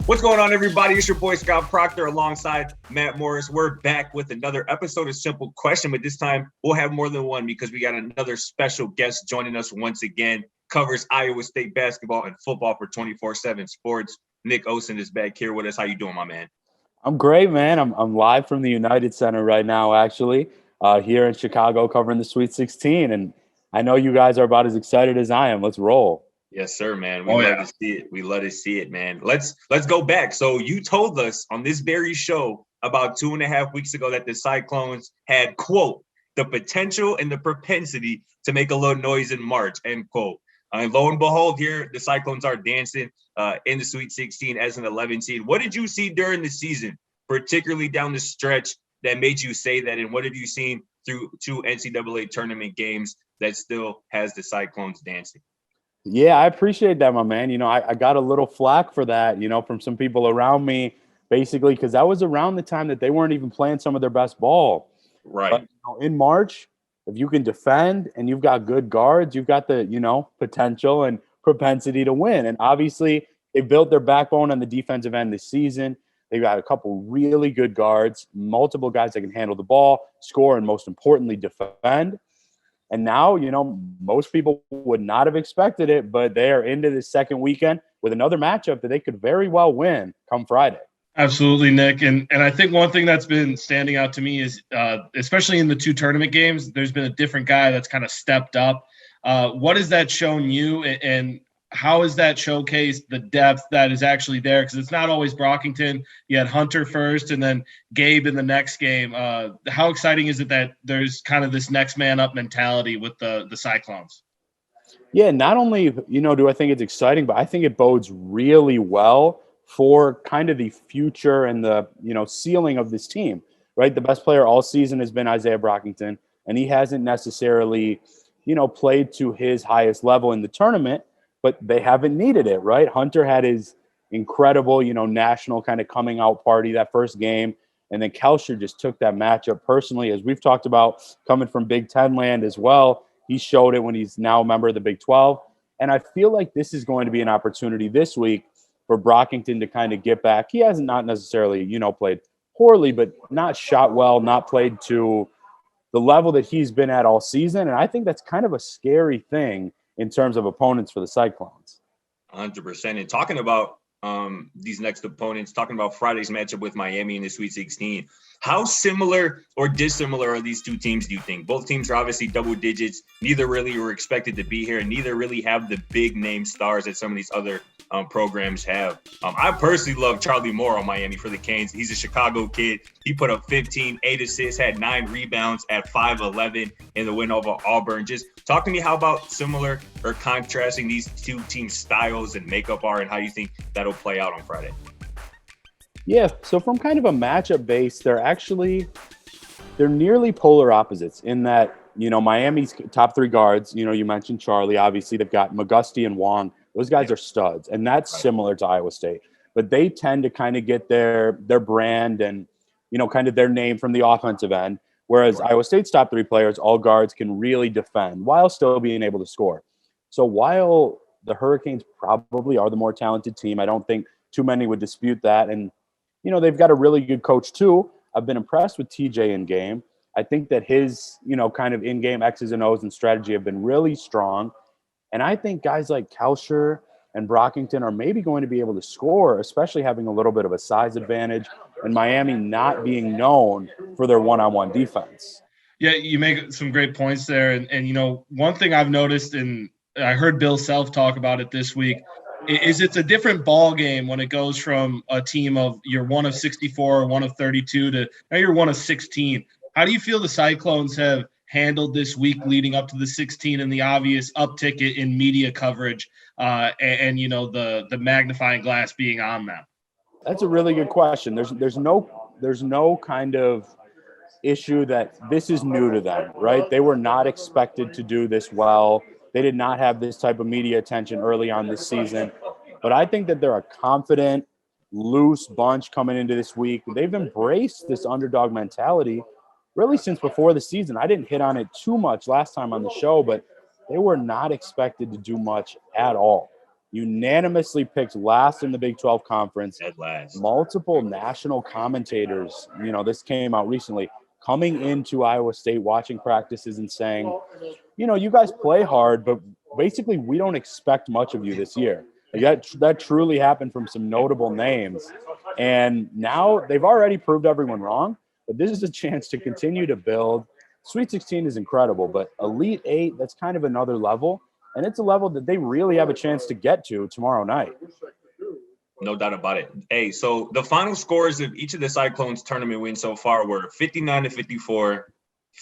What's going on, everybody? It's your boy Scott Proctor alongside Matt Morris. We're back with another episode of Simple Question, but this time we'll have more than one because we got another special guest joining us once again. Covers Iowa State basketball and football for 24/7 Sports. Nick Osen is back here with us. How you doing, my man? I'm great, man. I'm live from the United Center right now, actually, here in Chicago, covering the Sweet 16, and I know you guys are about as excited as I am. Let's roll. Yes, sir, man. We love to see it. We love to see it, man. Let's go back. So you told us on this very show about 2.5 weeks ago that the Cyclones had, quote, the potential and the propensity to make a little noise in March, end quote. And lo and behold, here the Cyclones are dancing in the Sweet 16 as an 11 seed. What did you see during the season, particularly down the stretch, that made you say that? And what have you seen through 2 NCAA tournament games that still has the Cyclones dancing? Yeah, I appreciate that, my man. I got a little flack for that, from some people around me, basically, because that was around the time that they weren't even playing some of their best ball. Right. But in March, if you can defend and you've got good guards, you've got the, potential and propensity to win. And obviously, they built their backbone on the defensive end this season. They've got a couple really good guards, multiple guys that can handle the ball, score, and most importantly, defend. And now, most people would not have expected it, but they are into the second weekend with another matchup that they could very well win come Friday. Absolutely, Nick. And I think one thing that's been standing out to me is, especially in the 2 tournament games, there's been a different guy that's kind of stepped up. What has that shown you, and how has that showcased the depth that is actually there? Because it's not always Brockington. You had Hunter first and then Gabe in the next game. How exciting is it that there's kind of this next man up mentality with the Cyclones? Yeah, not only, do I think it's exciting, but I think it bodes really well for kind of the future and the, ceiling of this team, right? The best player all season has been Isaiah Brockington, and he hasn't necessarily, played to his highest level in the tournament, but they haven't needed it, right? Hunter had his incredible, national kind of coming out party that first game. And then Kelsher just took that matchup personally, as we've talked about, coming from Big Ten land as well. He showed it when he's now a member of the Big 12. And I feel like this is going to be an opportunity this week for Brockington to kind of get back. He hasn't not necessarily, played poorly, but not shot well, not played to the level that he's been at all season. And I think that's kind of a scary thing in terms of opponents for the Cyclones. 100%. And talking about these next opponents, talking about Friday's matchup with Miami in the Sweet 16, how similar or dissimilar are these two teams, do you think? Both teams are obviously double digits. Neither really were expected to be here, and neither really have the big name stars that some of these other programs have. I personally love Charlie Moore on Miami for the Canes. He's a Chicago kid. He put up 15, 8 assists, had 9 rebounds at 5'11" in the win over Auburn. Just talk to me how about similar or contrasting these two teams' styles and makeup are, and how you think that'll play out on Friday. Yeah, so from kind of a matchup base, they're nearly polar opposites in that, Miami's top 3 guards, you mentioned Charlie, obviously they've got McGusty and Wong. Those guys are studs, and that's similar to Iowa State. But they tend to kind of get their brand and, kind of their name from the offensive end, whereas Iowa State's top 3 players, all guards, can really defend while still being able to score. So while the Hurricanes probably are the more talented team, I don't think too many would dispute that. And, they've got a really good coach too. I've been impressed with TJ in game. I think that his, kind of in-game X's and O's and strategy have been really strong. And I think guys like Kelsher and Brockington are maybe going to be able to score, especially having a little bit of a size advantage, and Miami not being known for their one-on-one defense. Yeah, you make some great points there. And one thing I've noticed, and I heard Bill Self talk about it this week, is it's a different ball game when it goes from a team of you're one of 64 or one of 32 to now you're one of 16. How do you feel the Cyclones have handled this week leading up to the 16 and the obvious uptick in media coverage and the magnifying glass being on them? That's a really good question. There's no kind of issue that this is new to them, right? They were not expected to do this well. They did not have this type of media attention early on this season. But I think that they're a confident, loose bunch coming into this week. They've embraced this underdog mentality really since before the season. I didn't hit on it too much last time on the show, but they were not expected to do much at all. unanimously picked last in the Big 12 conference. At last. Multiple national commentators, this came out recently, coming into Iowa State, watching practices and saying, you guys play hard, but basically we don't expect much of you this year. That truly happened from some notable names. And now they've already proved everyone wrong, but this is a chance to continue to build. Sweet 16 is incredible, but Elite 8, that's kind of another level. And it's a level that they really have a chance to get to tomorrow night. No doubt about it. Hey, so the final scores of each of the Cyclones tournament wins so far were 59-54,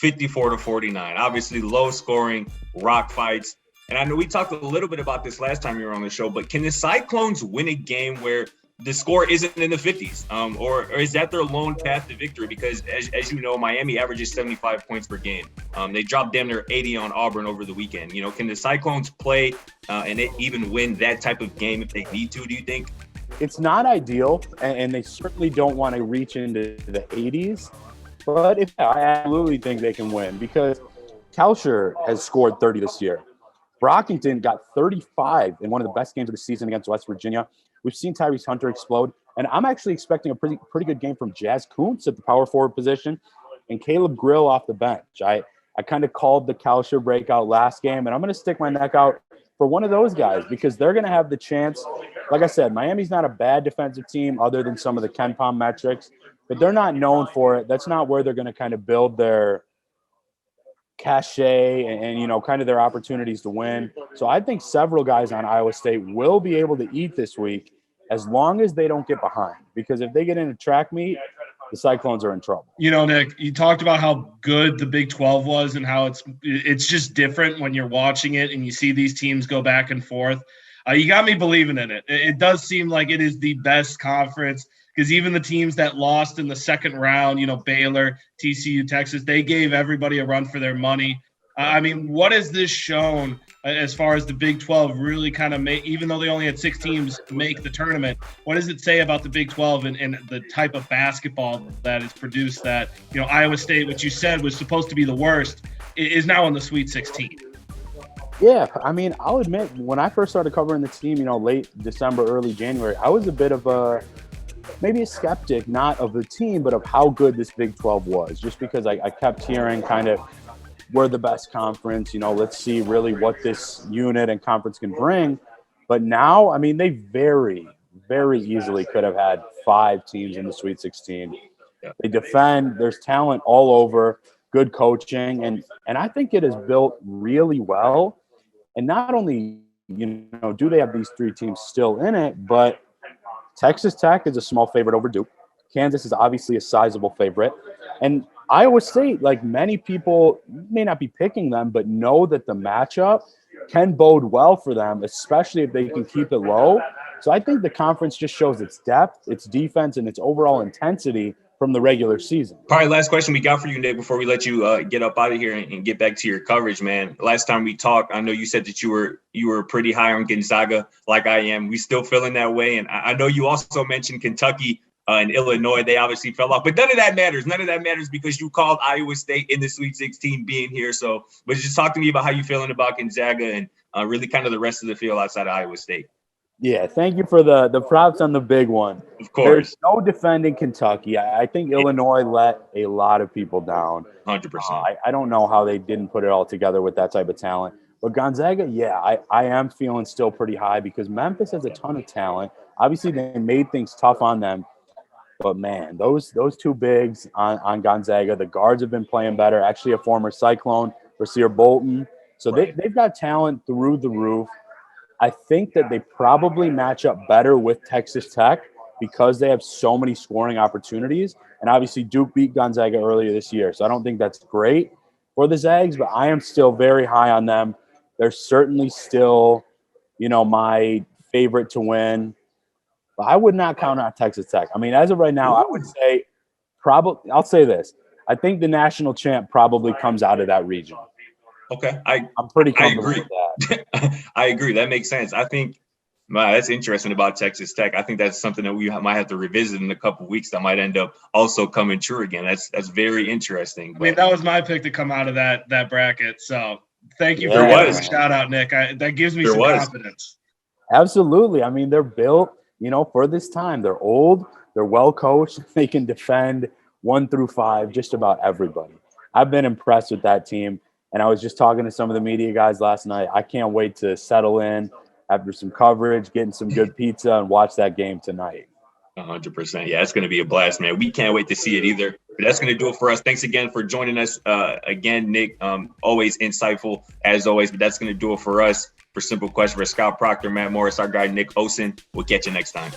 54-49. Obviously, low scoring, rock fights. And I know we talked a little bit about this last time you were on the show, but can the Cyclones win a game where the score isn't in the 50s? Or is that their lone path to victory? Because as you know, Miami averages 75 points per game. They dropped damn near 80 on Auburn over the weekend. Can the Cyclones play and even win that type of game if they need to, do you think? It's not ideal, and they certainly don't want to reach into the 80s. But I absolutely think they can win because Kalsher has scored 30 this year. Brockington got 35 in one of the best games of the season against West Virginia. We've seen Tyrese Hunter explode, and I'm actually expecting a pretty good game from Jazz Kuntz at the power forward position and Caleb Grill off the bench. I kind of called the Kalsher breakout last game, and I'm going to stick my neck out for one of those guys because they're going to have the chance. Like I said, Miami's not a bad defensive team other than some of the KenPom metrics, but they're not known for it. That's not where they're going to kind of build their cachet and kind of their opportunities to win. So I think several guys on Iowa State will be able to eat this week as long as they don't get behind, because if they get in a track meet, the Cyclones are in trouble. Nick, you talked about how good the Big 12 was and how it's just different when you're watching it and you see these teams go back and forth. You got me believing in it. It does seem like it is the best conference because even the teams that lost in the second round, Baylor, TCU, Texas, they gave everybody a run for their money. What has this shown as far as the Big 12 really kind of make, even though they only had 6 teams make the tournament, what does it say about the Big 12 and the type of basketball that is produced that, Iowa State, which you said was supposed to be the worst, is now in the Sweet 16? Yeah, I'll admit, when I first started covering the team, late December, early January, I was a bit of maybe a skeptic, not of the team, but of how good this Big 12 was, just because I kept hearing kind of, we're the best conference, let's see really what this unit and conference can bring. But now, they very, very easily could have had 5 teams in the Sweet 16. They defend, there's talent all over, good coaching, and I think it is built really well. And not only, do they have these 3 teams still in it, but Texas Tech is a small favorite over Duke. Kansas is obviously a sizable favorite. And Iowa State, like many people may not be picking them, but know that the matchup can bode well for them, especially if they can keep it low. So I think the conference just shows its depth, its defense, and its overall intensity from the regular season. Probably last question we got for you, Nick, before we let you get up out of here and get back to your coverage, man. Last time we talked, I know you said that you were pretty high on Gonzaga, like I am. We still feeling that way. And I know you also mentioned Kentucky and Illinois. They obviously fell off, but none of that matters. None of that matters because you called Iowa State in the Sweet 16 being here. So, but just talk to me about how you feeling about Gonzaga and really kind of the rest of the field outside of Iowa State. Yeah, thank you for the props on the big one. Of course. There's no defending Kentucky. I think Illinois let a lot of people down. 100%. I don't know how they didn't put it all together with that type of talent. But Gonzaga, yeah, I am feeling still pretty high because Memphis has a ton of talent. Obviously, they made things tough on them. But, man, those 2 bigs on Gonzaga, the guards have been playing better. Actually, a former Cyclone, Rasir Bolton. So they've got talent through the roof. I think that they probably match up better with Texas Tech because they have so many scoring opportunities. And obviously Duke beat Gonzaga earlier this year. So I don't think that's great for the Zags, but I am still very high on them. They're certainly still, my favorite to win. But I would not count out Texas Tech. As of right now, I would say I'll say this. I think the national champ probably comes out of that region. Okay. I'm pretty comfortable with that. I agree. That makes sense. I think that's interesting about Texas Tech. I think that's something that we might have to revisit in a couple of weeks that might end up also coming true again. That's very interesting. That was my pick to come out of that bracket. So thank you for giving us a shout out, Nick. That gives me some confidence. Absolutely. I mean, they're built, for this time. They're old, they're well coached, they can defend 1 through 5, just about everybody. I've been impressed with that team. And I was just talking to some of the media guys last night. I can't wait to settle in after some coverage, getting some good pizza, and watch that game tonight. 100%. Yeah, it's going to be a blast, man. We can't wait to see it either. But that's going to do it for us. Thanks again for joining us. Again, Nick, always insightful as always. But that's going to do it for us. For Simple Question, for Scott Proctor, Matt Morris, our guy Nick Osen. We'll catch you next time.